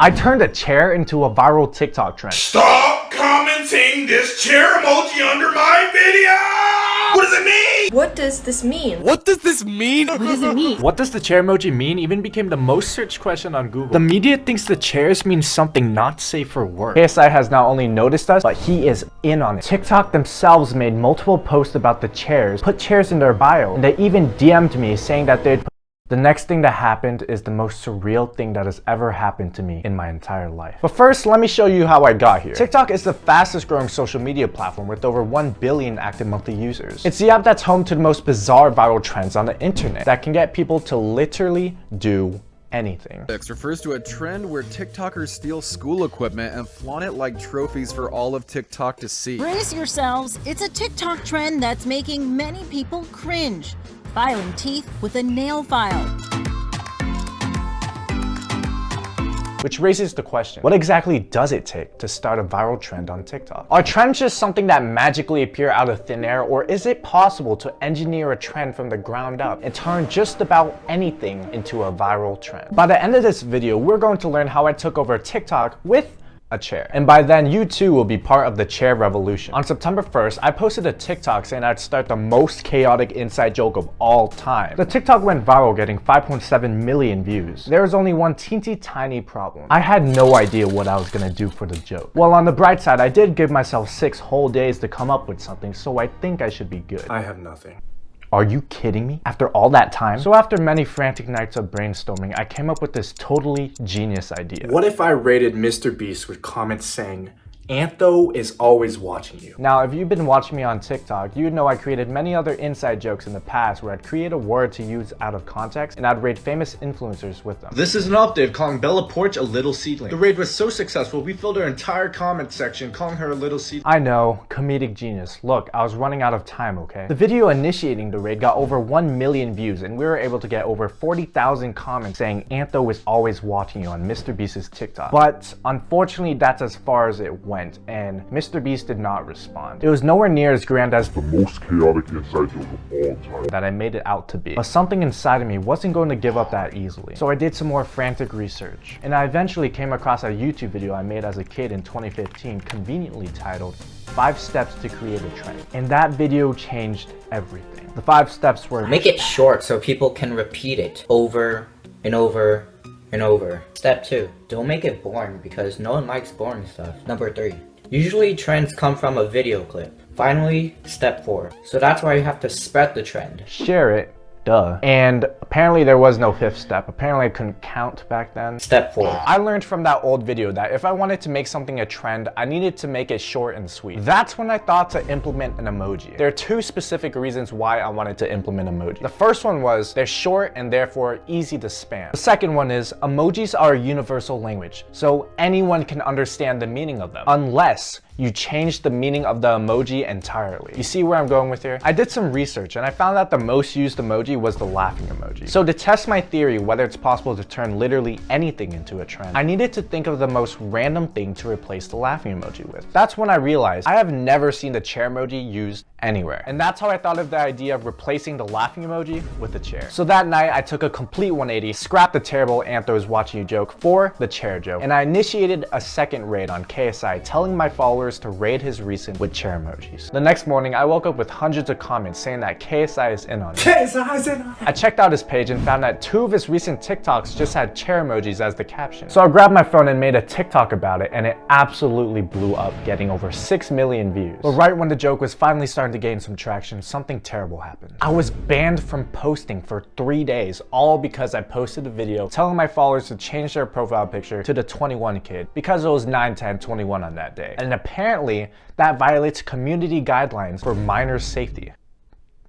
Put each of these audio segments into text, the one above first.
I turned a chair into a viral TikTok trend. Stop commenting this chair emoji under my video! What does it mean? What does this mean? What does this mean? What does it mean? What does the chair emoji mean even became the most searched question on Google. The media thinks the chairs mean something not safe for work. KSI has not only noticed us, but he is in on it. TikTok themselves made multiple posts about the chairs, put chairs in their bio, and they even DM'd me saying that they'd put. The next thing that happened is the most surreal thing that has ever happened to me in my entire life. But first, let me show you how I got here. TikTok is the fastest growing social media platform with over 1 billion active monthly users. It's the app that's home to the most bizarre viral trends on the internet that can get people to literally do anything. This refers to a trend where TikTokers steal school equipment and flaunt it like trophies for all of TikTok to see. Brace yourselves, it's a TikTok trend that's making many people cringe. Filing teeth with a nail file. Which raises the question, what exactly does it take to start a viral trend on TikTok? Are trends just something that magically appear out of thin air, or is it possible to engineer a trend from the ground up and turn just about anything into a viral trend? By the end of this video, we're going to learn how I took over TikTok with a chair. And by then, you too will be part of the chair revolution. On September 1st, I posted a TikTok saying I'd start the most chaotic inside joke of all time. The TikTok went viral, getting 5.7 million views. There was only one teensy tiny problem. I had no idea what I was gonna do for the joke. Well, on the bright side, I did give myself 6 whole days to come up with something, so I think I should be good. I have nothing. Are you kidding me? After all that time? So after many frantic nights of brainstorming, I came up with this totally genius idea. What if I rated Mrbeast with comments saying, "Antho is always watching you"? Now, if you've been watching me on TikTok, you'd know I created many other inside jokes in the past where I'd create a word to use out of context and I'd raid famous influencers with them. This is an update calling Bella Porch a little seedling. The raid was so successful, we filled her entire comment section calling her a little seedling. I know, comedic genius. Look, I was running out of time, okay? The video initiating the raid got over 1 million views and we were able to get over 40,000 comments saying Antho is always watching you on Mrbeast's TikTok. But unfortunately, that's as far as it went. And Mrbeast did not respond. It was nowhere near as grand as the most chaotic inside joke of all time that I made it out to be. But something inside of me wasn't going to give up that easily. So I did some more frantic research. And I eventually came across a YouTube video I made as a kid in 2015, conveniently titled 5 Steps to Create a Trend. And that video changed everything. The 5 steps were: make it short so people can repeat it over and over and over. Step 2, don't make it boring because no one likes boring stuff. Number 3, usually trends come from a video clip. Finally, step 4, so that's why you have to spread the trend. Share it. Duh. And apparently there was no 5th step. Apparently I couldn't count back then. Step 4. I learned from that old video that if I wanted to make something a trend, I needed to make it short and sweet. That's when I thought to implement an emoji. There are 2 specific reasons why I wanted to implement emoji. The first one was they're short and therefore easy to spam. The second one is emojis are a universal language, so anyone can understand the meaning of them, unless you change the meaning of the emoji entirely. You see where I'm going with here? I did some research and I found that the most used emoji was the laughing emoji. So to test my theory whether it's possible to turn literally anything into a trend, I needed to think of the most random thing to replace the laughing emoji with. That's when I realized I have never seen the chair emoji used anywhere. And that's how I thought of the idea of replacing the laughing emoji with the chair. So that night I took a complete 180, scrapped the terrible Antho is watching you joke for the chair joke, and I initiated a second raid on KSI telling my followers to raid his recent with chair emojis. The next morning I woke up with hundreds of comments saying that KSI is in on it. KSI is in on it. I checked out his page and found that 2 of his recent TikToks just had chair emojis as the caption. So I grabbed my phone and made a TikTok about it, and it absolutely blew up, getting over 6 million views. But right when the joke was finally starting to gain some traction, something terrible happened. I was banned from posting for 3 days, all because I posted a video telling my followers to change their profile picture to the 21 kid because it was 9, 10, 21 on that day. And apparently that violates community guidelines for minors' safety.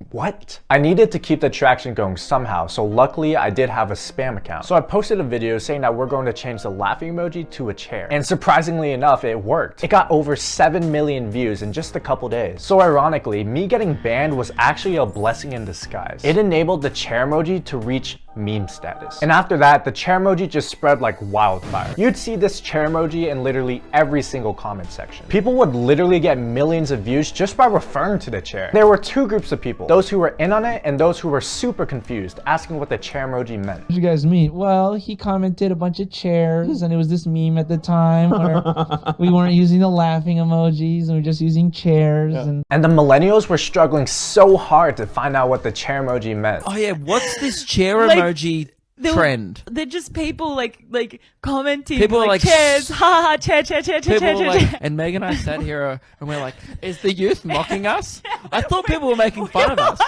What? I needed to keep the traction going somehow, so luckily I did have a spam account. So I posted a video saying that we're going to change the laughing emoji to a chair. And surprisingly enough, it worked. It got over 7 million views in just a couple days. So ironically, me getting banned was actually a blessing in disguise. It enabled the chair emoji to reach meme status. And after that, the chair emoji just spread like wildfire. You'd see this chair emoji in literally every single comment section. People would literally get millions of views just by referring to the chair. There were two groups of people, those who were in on it and those who were super confused, asking what the chair emoji meant. What did you guys mean? Well, he commented a bunch of chairs and it was this meme at the time where we weren't using the laughing emojis and we were just using chairs. And the millennials were struggling so hard to find out what the chair emoji meant. Oh yeah, what's this chair emoji trend? They're just people like commenting. People are like chairs, haha, chair. And Meg and I sat here and we're like, is the youth mocking us? I thought people were making fun of us.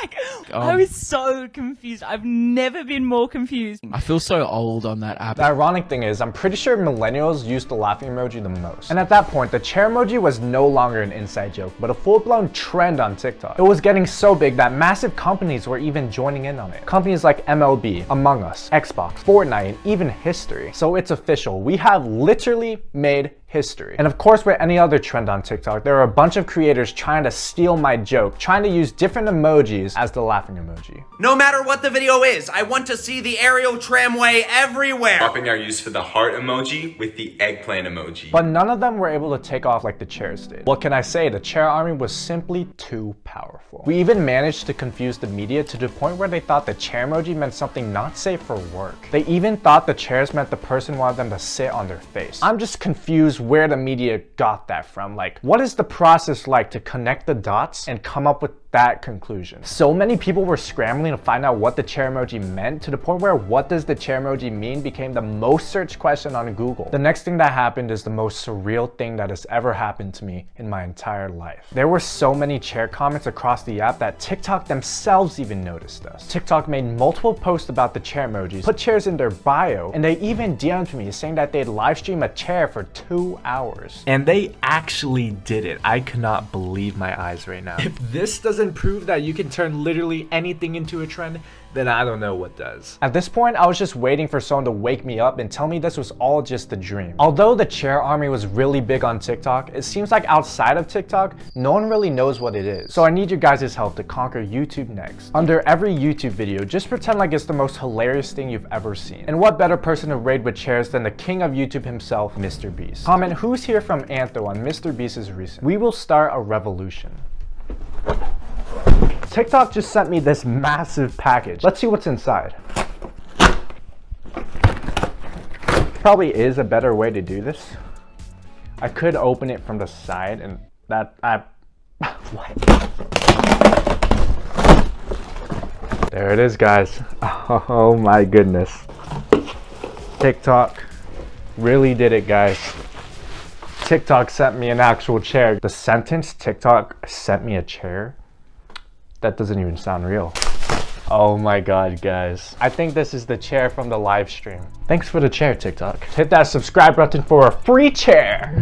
I was so confused. I've never been more confused. I feel so old on that app. The ironic thing is, I'm pretty sure millennials used the laughing emoji the most. And at that point, the chair emoji was no longer an inside joke, but a full-blown trend on TikTok. It was getting so big that massive companies were even joining in on it. Companies like MLB, Among Us, Xbox, Fortnite, and even History. So it's official. We have literally made history. And of course, with any other trend on TikTok, there are a bunch of creators trying to steal my joke, trying to use different emojis as the laughing emoji. No matter what the video is, I want to see the aerial tramway everywhere. Swapping our use for the heart emoji with the eggplant emoji. But none of them were able to take off like the chairs did. What can I say? The chair army was simply too powerful. We even managed to confuse the media to the point where they thought the chair emoji meant something not safe for work. They even thought the chairs meant the person wanted them to sit on their face. I'm just confused where the media got that from. Like, what is the process like to connect the dots and come up with that conclusion? So many people were scrambling to find out what the chair emoji meant, to the point where what does the chair emoji mean became the most searched question on Google. The next thing that happened is the most surreal thing that has ever happened to me in my entire life. There were so many chair comments across the app that TikTok themselves even noticed us. TikTok made multiple posts about the chair emojis, put chairs in their bio, and they even DM'd me saying that they'd live stream a chair for 2 hours. And they actually did it. I cannot believe my eyes right now. If this doesn't prove that you can turn literally anything into a trend, then I don't know what does. At this point, I was just waiting for someone to wake me up and tell me this was all just a dream. Although the chair army was really big on TikTok, it seems like outside of TikTok, no one really knows what it is. So I need your guys' help to conquer YouTube next. Under every YouTube video, just pretend like it's the most hilarious thing you've ever seen. And what better person to raid with chairs than the king of YouTube himself, Mrbeast. Comment who's here from Antho on Mrbeast's recent. We will start a revolution. TikTok just sent me this massive package. Let's see what's inside. Probably is a better way to do this. I could open it from the side and what? There it is, guys. Oh my goodness. TikTok really did it, guys. TikTok sent me an actual chair. The sentence, TikTok sent me a chair, that doesn't even sound real. Oh my god, guys. I think this is the chair from the live stream. Thanks for the chair, TikTok. Hit that subscribe button for a free chair.